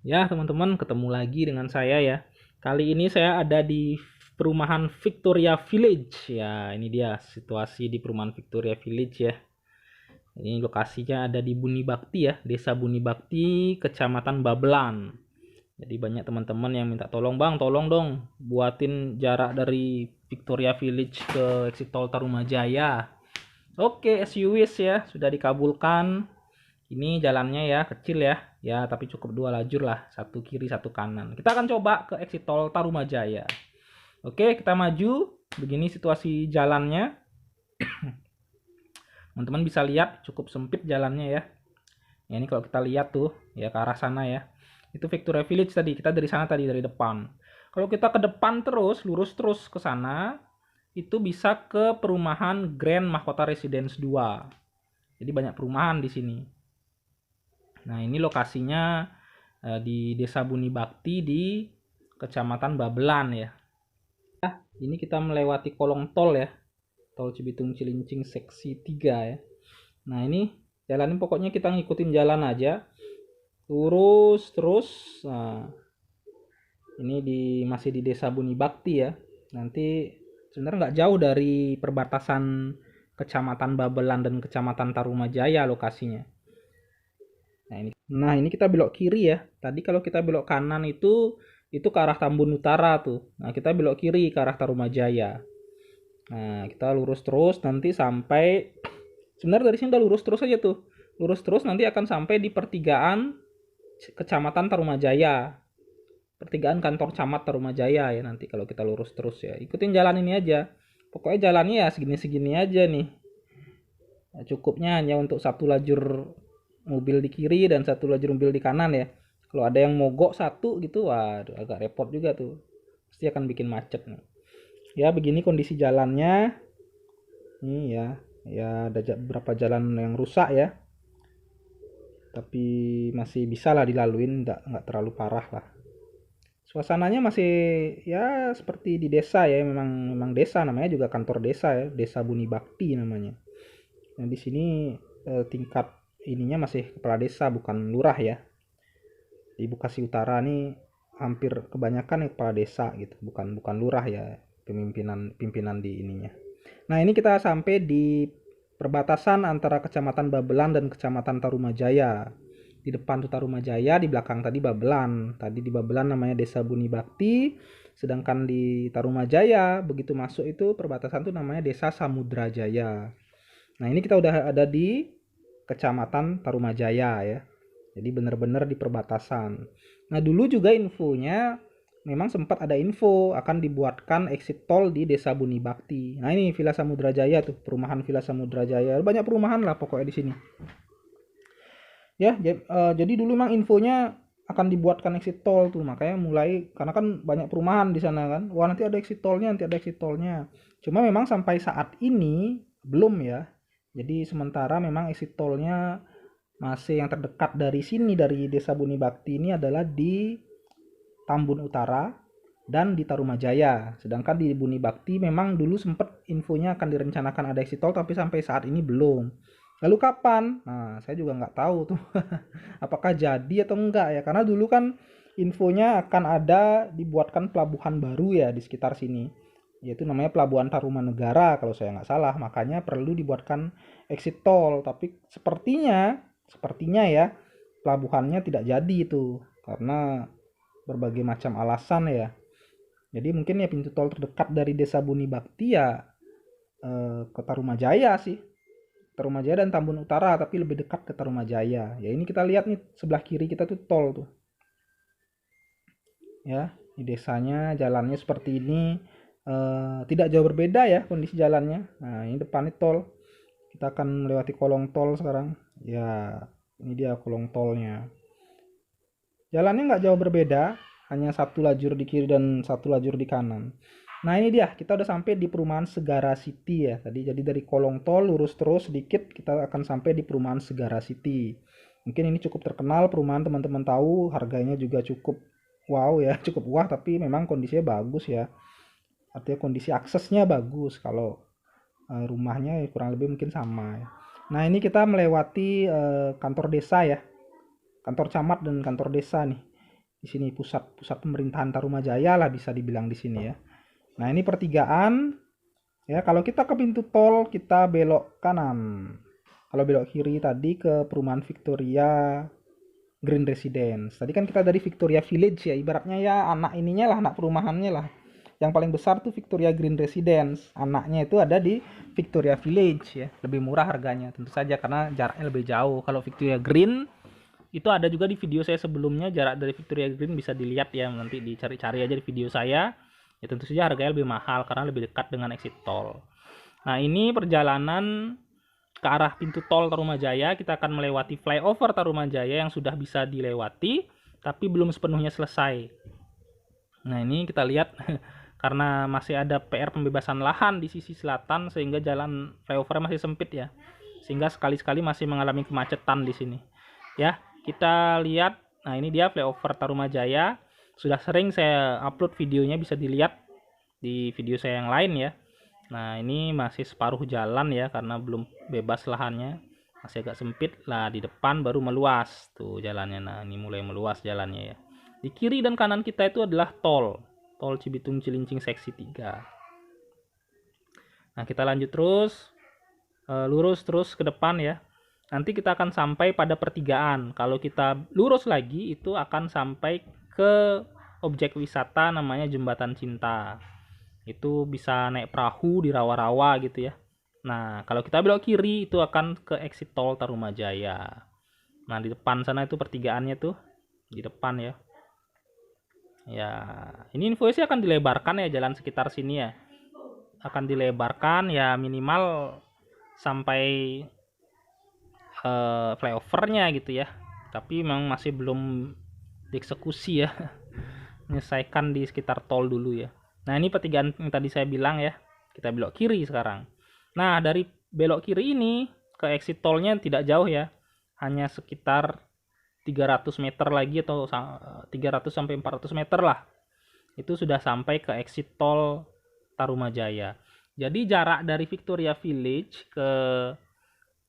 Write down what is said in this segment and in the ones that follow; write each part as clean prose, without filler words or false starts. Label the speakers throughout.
Speaker 1: Ya, teman-teman, ketemu lagi dengan saya ya. Kali ini saya ada di perumahan Victoria Village. Ya, ini dia situasi di perumahan Victoria Village ya. Ini lokasinya ada di Buni Bakti ya, Desa Buni Bakti, Kecamatan Babelan. Jadi banyak teman-teman yang minta tolong, Bang, tolong dong buatin jarak dari Victoria Village ke exit tol Tarumajaya. Oke, as you wish ya, sudah dikabulkan. Ini jalannya ya kecil ya, ya tapi cukup dua lajur lah, satu kiri satu kanan. Kita akan coba ke exit tol Tarumajaya. Oke, kita maju. Begini situasi jalannya. Teman-teman bisa lihat cukup sempit jalannya ya. Ya ini kalau kita lihat tuh ya ke arah sana ya. Itu Victoria Village tadi. Kita dari sana tadi dari depan. Kalau kita ke depan terus, lurus terus ke sana, itu bisa ke perumahan Grand Mahkota Residence 2. Jadi banyak perumahan di sini. Nah, ini lokasinya di Desa Buni Bakti di Kecamatan Babelan ya. Ini kita melewati kolong tol ya. Tol Cibitung Cilincing seksi 3 ya. Nah, ini jalanin pokoknya kita ngikutin jalan aja. Lurus terus. Nah, ini masih di Desa Buni Bakti ya. Nanti sebenarnya nggak jauh dari perbatasan Kecamatan Babelan dan Kecamatan Tarumajaya lokasinya. Nah, ini kita belok kiri ya. Tadi kalau kita belok kanan itu ke arah Tambun Utara tuh. Nah, kita belok kiri ke arah Tarumajaya. Nah, kita lurus terus nanti sampai sebenarnya dari sini udah lurus terus aja tuh. Lurus terus nanti akan sampai di pertigaan Kecamatan Tarumajaya. Pertigaan kantor camat Tarumajaya ya nanti kalau kita lurus terus ya. Ikutin jalan ini aja. Pokoknya jalannya ya segini-segini aja nih. Nah, cukupnya hanya untuk satu lajur mobil di kiri dan satu lajur mobil di kanan ya. Kalau ada yang mogok satu gitu, waduh agak repot juga tuh. Pasti akan bikin macet nih. Ya begini kondisi jalannya. Ini ya, ya ada beberapa jalan yang rusak ya. Tapi masih bisa lah dilaluin, nggak terlalu parah lah. Suasananya masih ya seperti di desa ya, memang desa namanya juga kantor desa ya, Desa Buni Bakti namanya. Nah di sini tingkat ininya masih kepala desa bukan lurah ya. Di Bekasi Utara nih hampir kebanyakan kepala desa gitu, bukan lurah ya, pimpinan di ininya. Nah, ini kita sampai di perbatasan antara Kecamatan Babelan dan Kecamatan Tarumajaya. Di depan tuh Tarumajaya, di belakang tadi Babelan. Tadi di Babelan namanya Desa Buni Bakti, sedangkan di Tarumajaya begitu masuk itu perbatasan tuh namanya Desa Samudrajaya. Nah, ini kita udah ada di Kecamatan Tarumajaya ya. Jadi benar-benar di perbatasan. Nah, dulu juga infonya memang sempat ada info akan dibuatkan exit tol di Desa Buni Bakti. Nah, ini Villa Samudra Jaya tuh, perumahan Villa Samudra Jaya. Banyak perumahan lah pokoknya di sini. Ya, jadi dulu memang infonya akan dibuatkan exit tol tuh, makanya mulai karena kan banyak perumahan di sana kan. Wah, nanti ada exit tolnya, nanti ada exit tolnya. Cuma memang sampai saat ini belum ya. Jadi sementara memang exit tolnya masih yang terdekat dari sini dari Desa Buni Bakti ini adalah di Tambun Utara dan di Tarumajaya. Sedangkan di Buni Bakti memang dulu sempat infonya akan direncanakan ada exit tol tapi sampai saat ini belum. Lalu kapan? Nah, saya juga nggak tahu tuh. Apakah jadi atau enggak ya? Karena dulu kan infonya akan ada dibuatkan pelabuhan baru ya di sekitar sini. Yaitu namanya Pelabuhan Tarumanegara kalau saya nggak salah. Makanya perlu dibuatkan exit tol. Tapi sepertinya ya pelabuhannya tidak jadi itu. Karena berbagai macam alasan ya. Jadi mungkin ya pintu tol terdekat dari Desa Buni Bakti ya ke Tarumajaya sih. Tarumajaya dan Tambun Utara tapi lebih dekat ke Tarumajaya. Ya ini kita lihat nih sebelah kiri kita tuh tol tuh. Ya, di desanya jalannya seperti ini. Tidak jauh berbeda ya kondisi jalannya. Nah, ini depannya tol. Kita akan melewati kolong tol sekarang. Ya, ini dia kolong tolnya. Jalannya nggak jauh berbeda, hanya satu lajur di kiri dan satu lajur di kanan. Nah ini dia, kita udah sampai di perumahan Segara City ya. Tadi jadi dari kolong tol lurus terus sedikit kita akan sampai di perumahan Segara City. Mungkin ini cukup terkenal perumahan teman-teman tahu, harganya juga cukup wow ya, cukup wah tapi memang kondisinya bagus ya. Artinya kondisi aksesnya bagus kalau rumahnya kurang lebih mungkin sama ya. Nah ini kita melewati kantor desa ya, kantor camat dan kantor desa nih. Di sini pusat pemerintahan Tarumajaya lah bisa dibilang di sini ya. Nah, ini pertigaan. Ya, kalau kita ke pintu tol, kita belok kanan. Kalau belok kiri tadi ke perumahan Victoria Green Residence. Tadi kan kita dari Victoria Village ya, ibaratnya ya anak ininya lah, anak perumahannya lah. Yang paling besar tuh Victoria Green Residence. Anaknya itu ada di Victoria Village ya. Lebih murah harganya tentu saja karena jaraknya lebih jauh. Kalau Victoria Green itu ada juga di video saya sebelumnya, jarak dari Victoria Green bisa dilihat ya, nanti dicari-cari aja di video saya. Ya tentu saja harganya lebih mahal karena lebih dekat dengan exit tol. Nah, ini perjalanan ke arah pintu tol Tarumajaya. Kita akan melewati flyover Tarumajaya yang sudah bisa dilewati tapi belum sepenuhnya selesai. Nah, ini kita lihat karena masih ada PR pembebasan lahan di sisi selatan sehingga jalan flyover masih sempit ya. Sehingga sekali-sekali masih mengalami kemacetan di sini. Ya, kita lihat. Nah, ini dia flyover Tarumajaya. Sudah sering saya upload videonya, bisa dilihat di video saya yang lain ya. Nah, ini masih separuh jalan ya karena belum bebas lahannya. Masih agak sempit lah, di depan baru meluas tuh jalannya. Nah, ini mulai meluas jalannya ya. Di kiri dan kanan kita itu adalah tol Cibitung Cilincing seksi 3. Nah, kita lanjut terus, lurus terus ke depan ya. Nanti kita akan sampai pada pertigaan. Kalau kita lurus lagi itu akan sampai ke objek wisata namanya Jembatan Cinta. Itu bisa naik perahu di rawa-rawa gitu ya. Nah, kalau kita belok kiri itu akan ke exit tol Tarumajaya. Nah, di depan sana itu pertigaannya tuh, di depan ya. Ya, ini invoice akan dilebarkan ya, jalan sekitar sini ya. Akan dilebarkan ya minimal sampai flyovernya gitu ya. Tapi memang masih belum dieksekusi ya. Menyelesaikan di sekitar tol dulu ya. Nah, ini pertigaan yang tadi saya bilang ya. Kita belok kiri sekarang. Nah, dari belok kiri ini ke exit tolnya tidak jauh ya. Hanya sekitar 300 meter lagi atau 300 sampai 400 meter lah. Itu sudah sampai ke exit tol Tarumajaya. Jadi jarak dari Victoria Village ke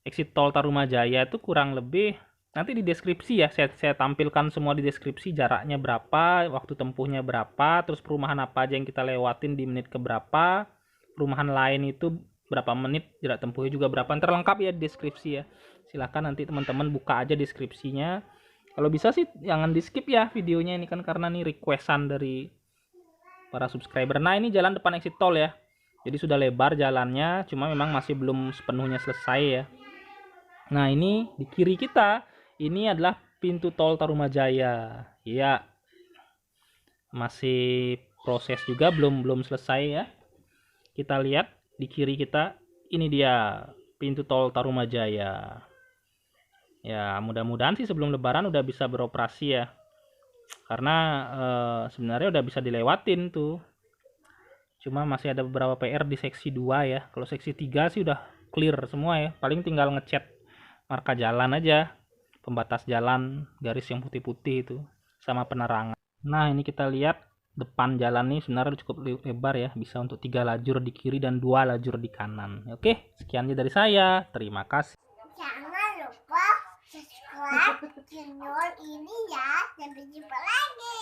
Speaker 1: exit tol Tarumajaya itu kurang lebih, nanti di deskripsi ya saya tampilkan semua di deskripsi, jaraknya berapa, waktu tempuhnya berapa, terus perumahan apa aja yang kita lewatin di menit keberapa, perumahan lain itu berapa menit, jarak tempuhnya juga berapa, terlengkap ya di deskripsi ya. Silahkan nanti teman-teman buka aja deskripsinya. Kalau bisa sih jangan di skip ya videonya ini kan, karena ini requestan dari para subscriber. Nah, ini jalan depan exit tol ya. Jadi sudah lebar jalannya, cuma memang masih belum sepenuhnya selesai ya. Nah, ini di kiri kita, ini adalah pintu tol Tarumajaya. Ya, masih proses juga, belum selesai ya. Kita lihat di kiri kita, ini dia pintu tol Tarumajaya. Ya, mudah-mudahan sih sebelum lebaran udah bisa beroperasi ya. Karena sebenarnya udah bisa dilewatin tuh. Cuma masih ada beberapa PR di seksi 2 ya. Kalau seksi 3 sih udah clear semua ya. Paling tinggal ngecat marka jalan aja, pembatas jalan, garis yang putih-putih itu, sama penerangan. Nah, ini kita lihat depan jalan nih sebenarnya cukup lebar ya, bisa untuk 3 lajur di kiri dan 2 lajur di kanan. Oke, sekiannya dari saya. Terima kasih.
Speaker 2: Jangan lupa subscribe channel ini ya. Sampai jumpa lagi.